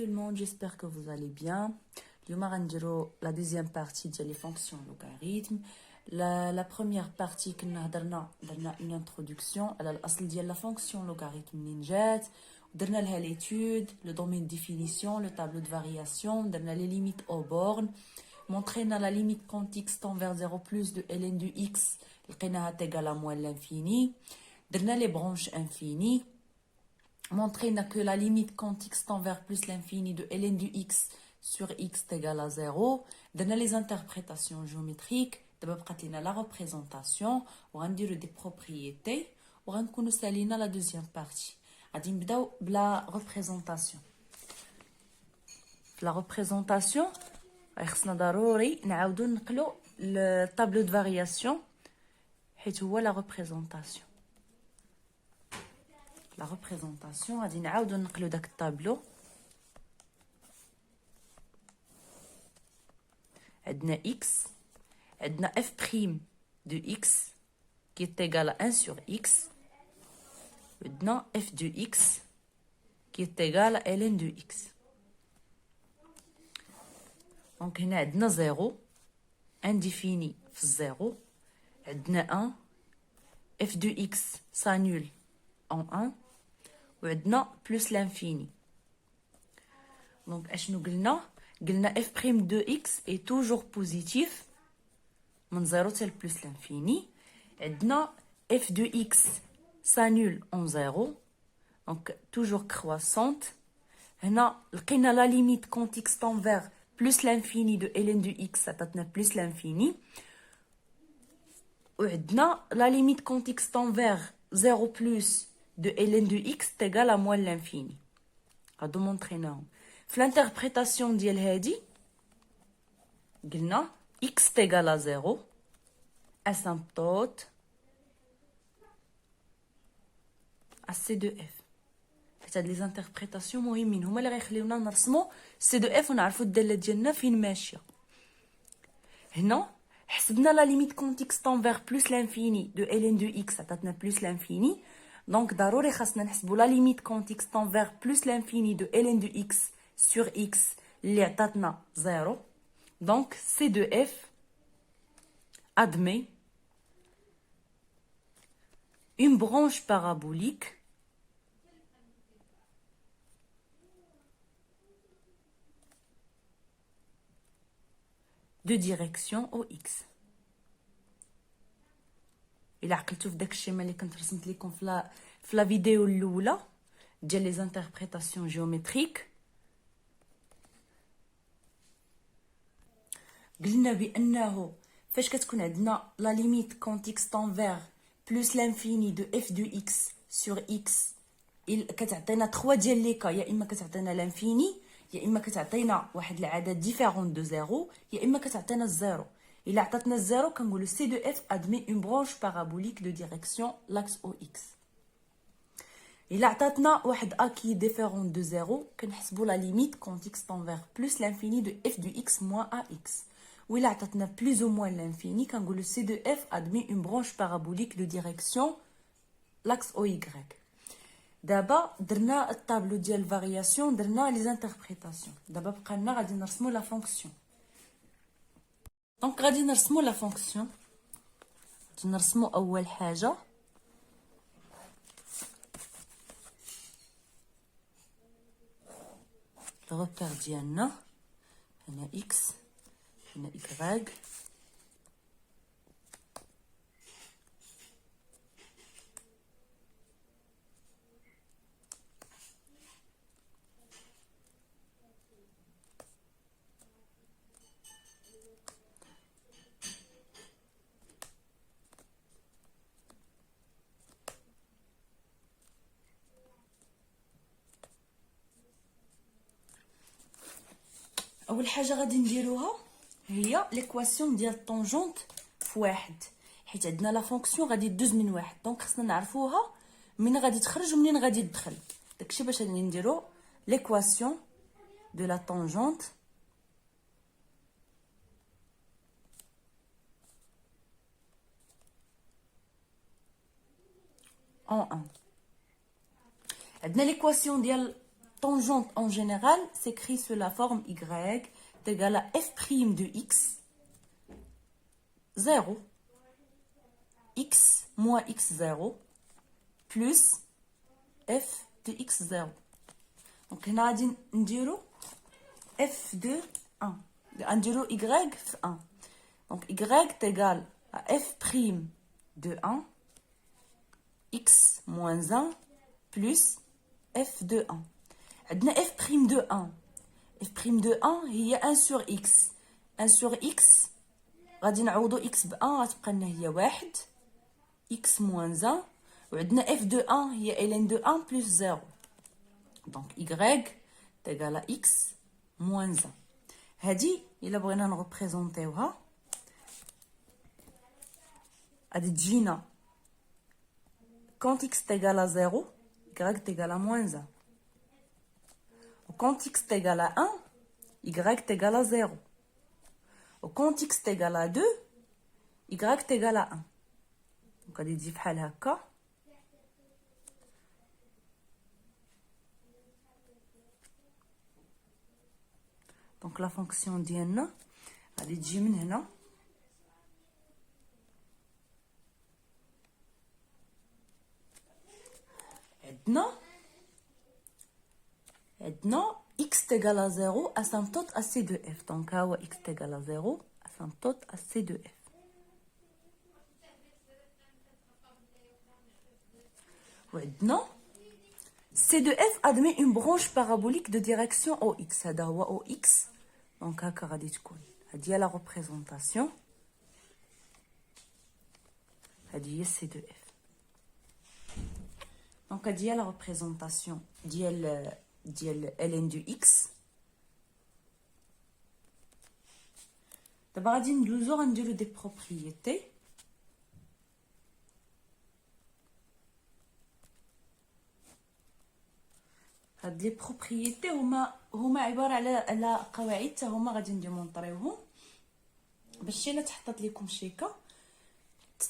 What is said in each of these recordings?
tout le monde, j'espère que vous allez bien. اليوم غنديرو la deuxième partie ديال les fonctions logarithmes. La première partie كنا درنا une introduction على الاصل ديال la fonction logarithme منين جات ودرنا لها l'étude, le domaine de définition, le tableau de variation, درنا les limites aux bornes, montré la limite quand x tend vers 0 plus de ln du x لقيناها égale à moins l'infini, درنا les branches infinies, montrer que la limite quand x tend vers plus l'infini de ln du x sur x est égal à 0. Donner les interprétations géométriques. D'abord, la représentation. On va dire des propriétés. On va connaître la deuxième partie. On va la représentation. La représentation, on va le tableau de variation. C'est la représentation. La représentation, on va le tableau. عندنا x, عندنا f' de x qui est égal à 1 sur x, عندنا f de x qui est égal à ln de x. Donc هنا عندنا 0 indéfini في 0, عندنا 1 f de x s'annule en 1 وعندنا plus l'infini. Donc اشنو قلنا f' de x est toujours positif من 0 حتى plus l'infini. عندنا f de x s'annule en 0 donc toujours croissante. هنا لقينا la limite quand x tend vers plus l'infini de ln de x عطاتنا plus l'infini. وعندنا la limite quand x tend vers 0 plus de ln de x est égal à moins l'infini. هادو مونطريناهم في l'interprétation ديال هادي قلنا x est égal à 0 asymptote à c de f. حيت هاد لي انتربريتاسيون مهمين هما اللي غيخليونا نرسموا c de f ونعرفوا الداله ديالنا فين ماشيه. هنا حسبنا la limite quand x tend vers plus l'infini de ln de x عطاتنا plus l'infini. Donc ضروري خاصنا نحسبوا la limite quand x tend vers plus l'infini de ln de x sur x اللي عطاتنا 0. Donc c de f admet une branche parabolique de direction au x. إلا عقلتوا في داك الشيما اللي كنت رسمت لكم في لا فيديو الاولى ديال لي انتربريتاسيون جيومتريك، قلنا بانه فاش كتكون عندنا لا ليميت كونت اكس تون فيغ بلس لانفيني دو اف دو اكس سور اكس كتعطينا 3 ديال لي كا، يا اما كتعطينا لانفيني، يا اما كتعطينا واحد العدد ديفيرون دو زيرو، يا اما كتعطينا الزيرو. الا عطاتنا الزيرو كنقولوا سي دو اف ادمي اون برانش بارابوليك دو ديريكسيون لاكس او اكس. الا عطاتنا واحد اكي ديفيرون دو زيرو كنحسبوا لا ليميت كونت اكس تون فيغ بلس لانفيني دو اف دو اكس موان ا اكس. وإلا عطاتنا بلوز او موان لانفيني كنقولوا سي دو اف ادمي اون برانش بارابوليك دو ديريكسيون لاكس او يغريك. دابا درنا الطابلو ديال الفارياسيون، درنا لي انتربريتاسيون، دابا بقى لنا غادي نرسموا لا فونكسيون. دونك غادي نرسموا لا فونكسيون. غادي نرسموا اول حاجه الروبير ديالنا، هنا اكس هنا y. اول حاجه غادي نديروها هي ليكواسيون ديال الطونجونت في واحد، حيت عندنا لا فونكسيون غادي دوز من واحد، دونك خصنا نعرفوها منين غادي تخرج ومنين غادي تدخل. داكشي باش غادي نديرو ليكواسيون دو لا طونجونت en 1. عندنا ليكواسيون ديال tangente en général s'écrit sous la forme y est égal à f' de x, 0, x moins x0, plus f de x0. Donc, on a dit f de 1. On y f 1. Donc, y est égal à f' de 1, x moins 1, plus f de 1. On a f' de 1. f' de 1 هي 1 sur x. 1 sur x غادي نعوضو x ب 1 غتبقى لنا هي 1 x moins 1 وعندنا f de 1 هي ln de 1 plus 0. Donc y est égal à x moins 1. هادي إلا بغينا نغوبريزونطيوها غادي تجينا quand x est égal à 0 y est égal à moins 1. Quand x est égal à 1, y est égal à 0. Quand x est égal à 2, y est égal à 1. Donc, on va dire que donc la fonction ديالنا غادي تجي من هنا عندنا x est égal à 0 asymptote à c de f. Donc ها هو x est égal à 0 asymptote à c de f. وعندنا c de f admet une branche parabolique de direction OX. هذا هو OX. Donc هكا غادي تكون. هذه هي la représentation. هذه هي c de f. Donc هذه هي la représentation ديال ln du x. دابا غادي ندوزو غنديرو دي بروبريتي. هاد لي بروبريتي هما عباره على قواعد حتى هما غادي نديمونطريوهم باش الا تحطات لكم شيكا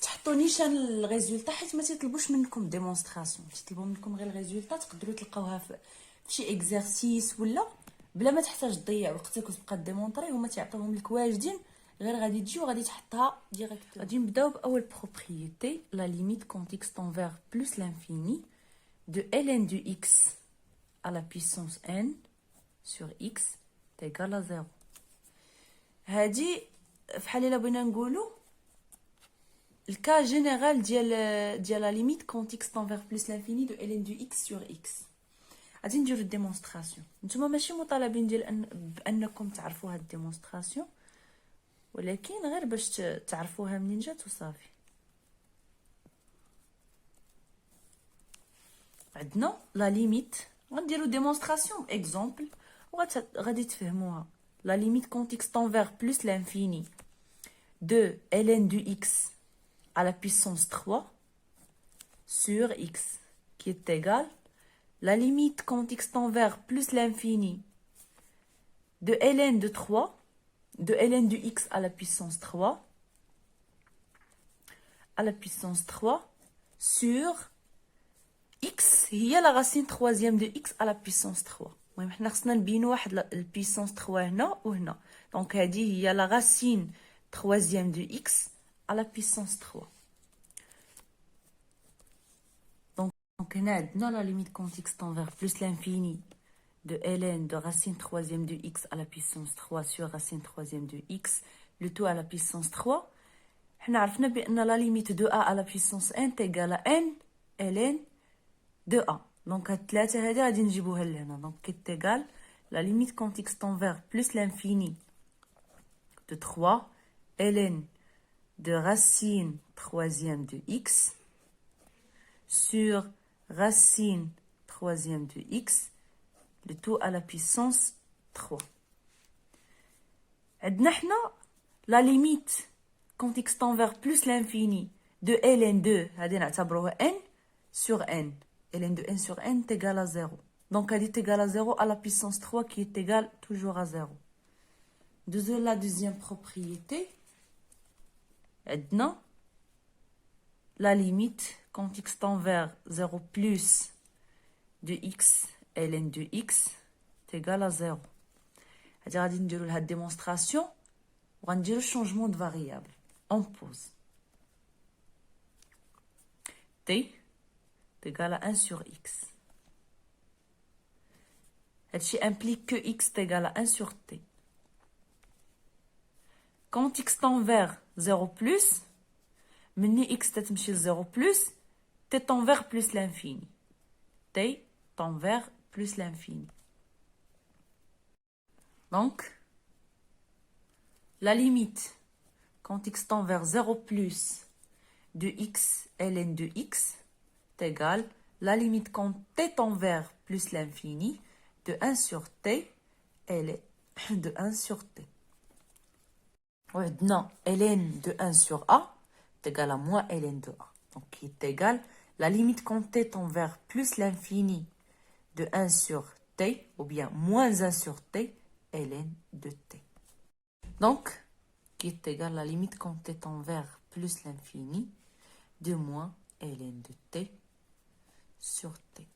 تحطوا نيشان الريزولطا، حيت ما تيطلبوش منكم ديمونستراسيون، تيطلبوا منكم غير الريزولطا. تقدروا تلقاوها في شي اكزرسيس ولا بلا ما تحتاج تضيع وقتك وتبقى ديمونطري. هما تيعطيوهم لك واجدين، غير غادي تجي وغادي تحطها ديريكت. غادي نبداو باول بروبريتي لا ليميت كونت x tend vers plus l'infini de ln du x à la puissance n sur x est égal à 0. هادي فحال الا بغينا نقولوا الكا جينيرال ديال لا ليميت كونت x tend vers plus l'infini de ln du x sur x. غادي نديرو الديمونستراسيون. نتوما ماشي مطالبين ديال بانكم تعرفوا هاد الديمونستراسيون، ولكن غير باش تعرفوها منين جات وصافي. عندنا لا ليميت غنديرو ديمونستراسيون اكزامبل وغادي تفهموها. لا ليميت كونت x tend vers plus l'infini de ln du x à la puissance 3 sur x qui est égal la limite quand x tend vers plus l'infini de ln de 3 de ln du x à la puissance 3 à la puissance 3 sur x هي la racine troisième de x à la puissance 3. المهم حنا خصنا نبينو واحد البيسونس 3 هنا وهنا. دونك هذه هي la racine troisième de x à la puissance 3. Donc هنا عندنا la limite quand x tend vers plus l'infini de ln de racine troisième de x à la puissance 3 sur racine troisième de x le tout à la puissance 3. حنا عرفنا بان la limite de a à la puissance n est égale à n ln de a. Donc هاد الثلاثه هادي غادي نجيبوها لهنا. دونك كي égal la limite quand x tend vers plus l'infini de 3 ln de racine troisième de x sur racine troisième de x le tout à la puissance 3. عندنا حنا la limite quand x tend vers plus l'infini de ln2 هادي نعتبروها n sur n. ln de n sur n est égal à 0. Donc elle est égale à 0 à la puissance 3 qui est égale toujours à 0. La deuxième propriété, عندنا la limite quand x tend vers 0 plus de x ln de x est égal à 0. C'est-à-dire, on va faire la démonstration, on va faire le changement de variable. On pose. T est égal à 1 sur x. Ça implique que x est égal à 1 sur t. Quand x tend vers 0 plus, maintenant x tend vers 0 plus, t tend vers plus l'infini. T tend vers plus l'infini. Donc, la limite, quand x tend vers 0 plus de x ln de x, est égale la limite quand t tend vers plus l'infini de 1 sur t, elle est de 1 sur t. Ouais, non, ln de 1 sur a est égal à moins ln de a. Donc, qui est égal la limite quand t tend vers plus l'infini de 1 sur t, ou bien moins 1 sur t, ln de t. Donc, qui est égal la limite quand t tend vers plus l'infini de moins ln de t sur t.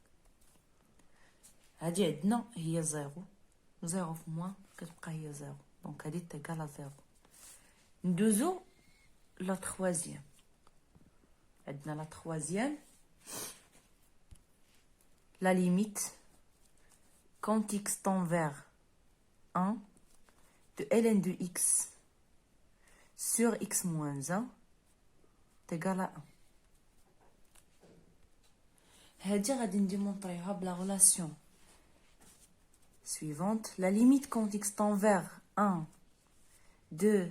هادي عندنا هي 0. 0 في moins كتبقى هي 0. Donc, هادي est égal à 0. ندوزو la troisième. عندنا la troisième. La limite quand x tend vers 1 de ln de x sur x moins 1 est égal à 1. هادي غادي نديمونطريوها بلا relation suivante. La limite quand x tend vers 1 de,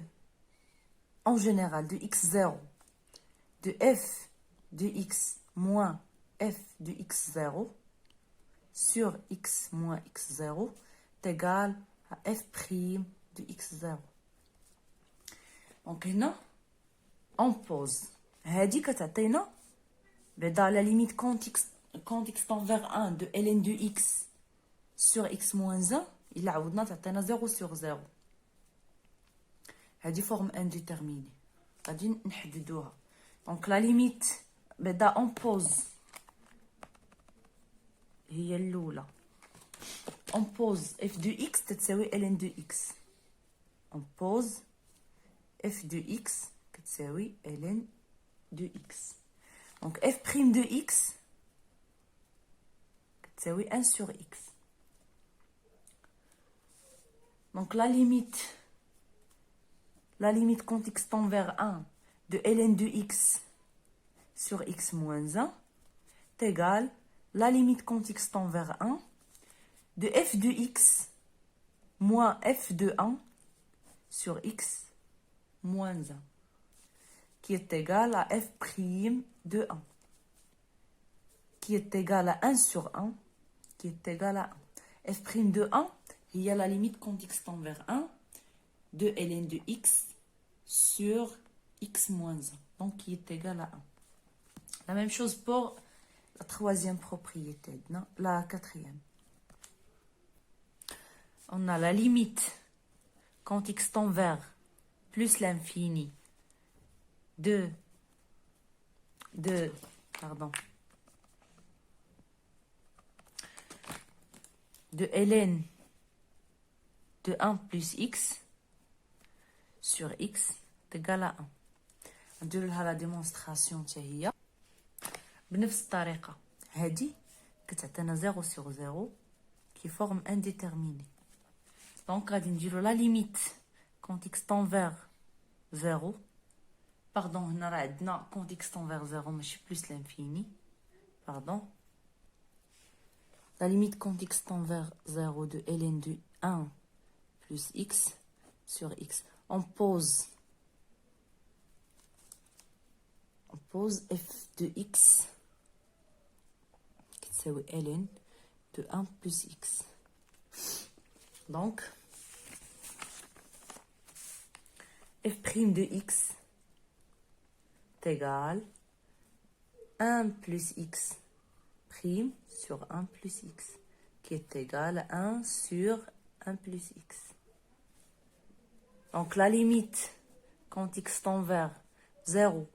en général, de x0, de f de x moins f de x0 sur x moins x0 est égal à f' de x0. Donc, هنا, on pose. هادي كتعطينا بعدا la limite quand x tend vers 1 de ln de x sur x moins 1, il عاودنا تعطينا 0 sur 0. هذه forme indéterminée. غادي نحددوها. Donc la limite بعدا on pose هي الأولى. On pose f de x تتساوي ln de x. On pose f de x تتساوي ln de x. Donc f' de x تساوي 1 sur x. Donc la limite quand x tend vers 1 de ln de x sur x moins 1 est égale la limite quand x tend vers 1 de f de x moins f de 1 sur x moins 1, qui est égal à f' de 1, qui est égal à 1 sur 1, qui est égal à 1. f' de 1, il y a la limite quand x tend vers 1 de ln de x sur x moins 1, donc qui est égal à 1. La même chose pour la troisième propriété, non, la quatrième. On a la limite quand x tend vers plus l'infini de ln de 1 plus x sur x est égal à 1. ندير لها لا ديمونستراسيون حتى هي بنفس الطريقه. هذه كتعطينا 0 sur 0 qui forme indéterminée. Donc غادي نديرو لا ليميت quand x tend vers 0. Pardon, هنا راه عندنا quand x tend vers 0 ماشي plus l'infini. Pardon. La limite quand x tend vers 0 de ln de 1 plus x sur x. On pose f de x qui تساوي ln de 1 plus x. Donc, f' de x est égal 1 plus x prime sur 1 plus x, qui est égal à 1 sur 1 plus x. Donc, la limite quand x tend vers 0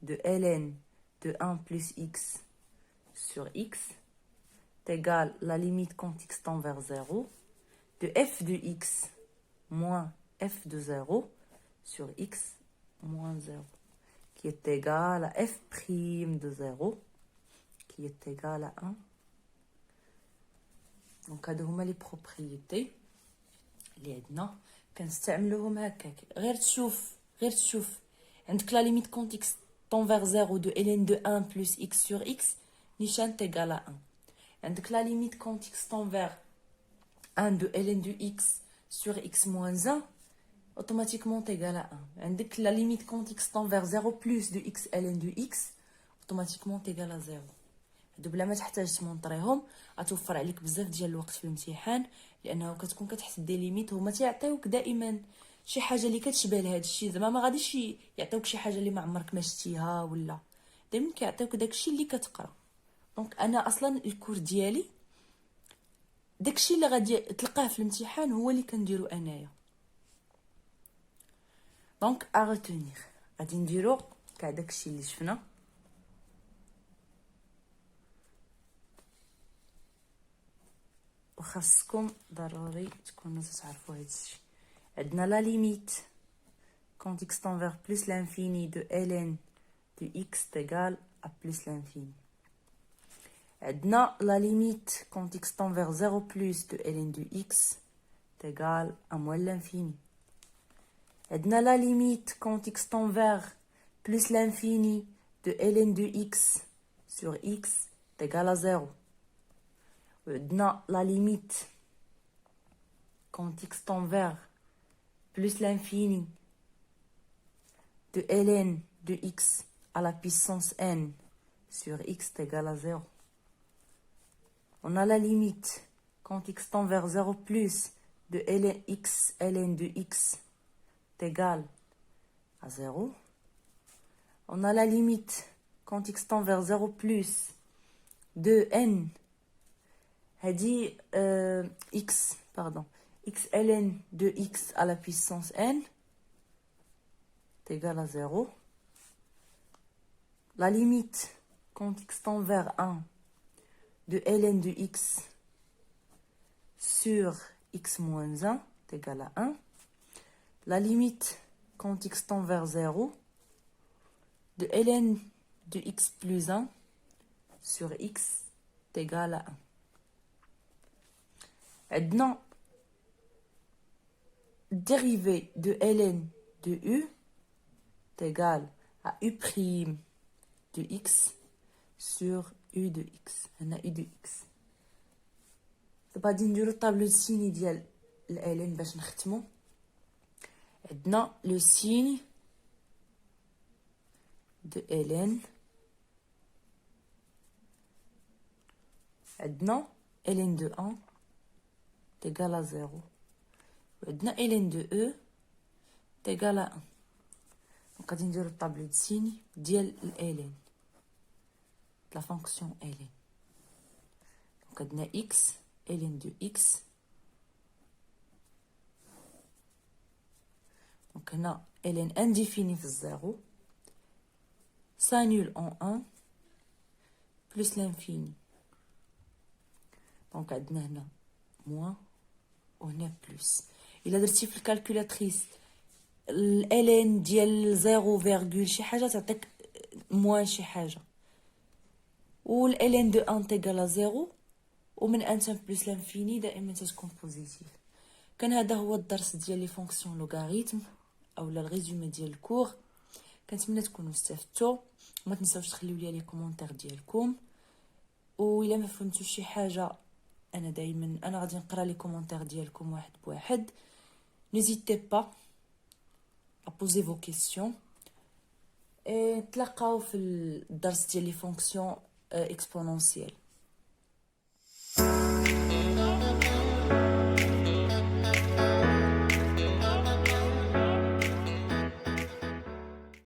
de ln de 1 plus x sur x égale la limite quand x tend vers 0 de f de x moins f de 0 sur x moins 0, qui est égal à f' de 0, qui est égal à 1. Donc, هادو هما لي بروبريتي اللي عندنا كنستعملوهم هكاك. غير تشوف عندك لا ليميت كونت x tend vers 0 de ln de 1 plus x sur x نيشان égal à 1. عندك la limite quand x tend vers 1 de ln de x sur x moins 1 automatiquement égal à 1. عندك la limite quand x tend vers 0 plus de x ln de x automatiquement égal à 0. هادو بلا ما تحتاج تمونطريهم غتوفر عليك بزاف ديال الوقت في الامتحان، لانه كتكون كتحسب دي ليميت هما تيعطيوك دائما شي حاجه اللي كتشبه لهذا الشيء. زعما ما غاديش يعطيوك شي حاجه اللي ما عمرك ما شتيها، ولا دائما كيعطيوك داكشي اللي كتقرا. دونك انا اصلا الكور ديالي داكشي اللي غادي تلقاه في الامتحان هو اللي كنديرو انايا. دونك ا ريتونير غادي نديرو كاع داكشي اللي شفنا. وخاصكم ضروري تكونوا تعرفوا هذا الشيء. عندنا لا ليميت quand x tend vers plus l'infini de ln de x égale à plus l'infini. عندنا la limite quand x tend vers 0 plus de ln de x égale à moins l'infini. عندنا la limite quand x tend vers plus l'infini de ln de x sur x égale à 0. عندنا la limite quand x tend vers plus l'infini de ln de x à la puissance n sur x égale à 0. On a la limite quand x tend vers 0 plus de ln x ln de x égale à 0. On a la limite quand x tend vers 0 plus de n هادي x ln de x à la puissance n est égal à 0. La limite quand x tend vers 1 de ln de x sur x moins 1 est égal à 1. La limite quand x tend vers 0 de ln de x plus 1 sur x est égal à 1. عندنا dérivée de ln de u est égal à u' de x sur u de x. هنا u de x. دابا غادي نديرو الطابلو السيني ديال ln باش نختمو. عندنا لو سيني de ln. عندنا ln de 1 est égal à 0. وعندنا ln de e est égal à 1. دونك غادي نديرو الطابلو السيني ديال ln la fonction ln. دونك عندنا x ln de x. دونك هنا ln indéfini في الزيرو s'annule en 1 plus l'infini. دونك عندنا هنا moins وهنا بلس. الا درتي في الكالكولاتريس ln ديال 0 فيرغول شي حاجه تعطيك موان شي حاجه، و ln دو 1 تيغال 0 ومن ان بلس لانفيني دائما تتكون بوزيتيف. كان هذا هو الدرس ديال لي فونكسيون لوغاريتم اولا الريزومي ديال الكور. كنتمنى تكونوا استفدتوا، وما تنساوش تخليو لي كومونتير ديالكم، و الا ما فهمتوش شي حاجه انا غادي نقرا لي كومونتير ديالكم واحد بواحد. n'hésitez pas à poser vos questions. نتلاقاو في الدرس ديال لي فونكسيون اكسبونونسيال.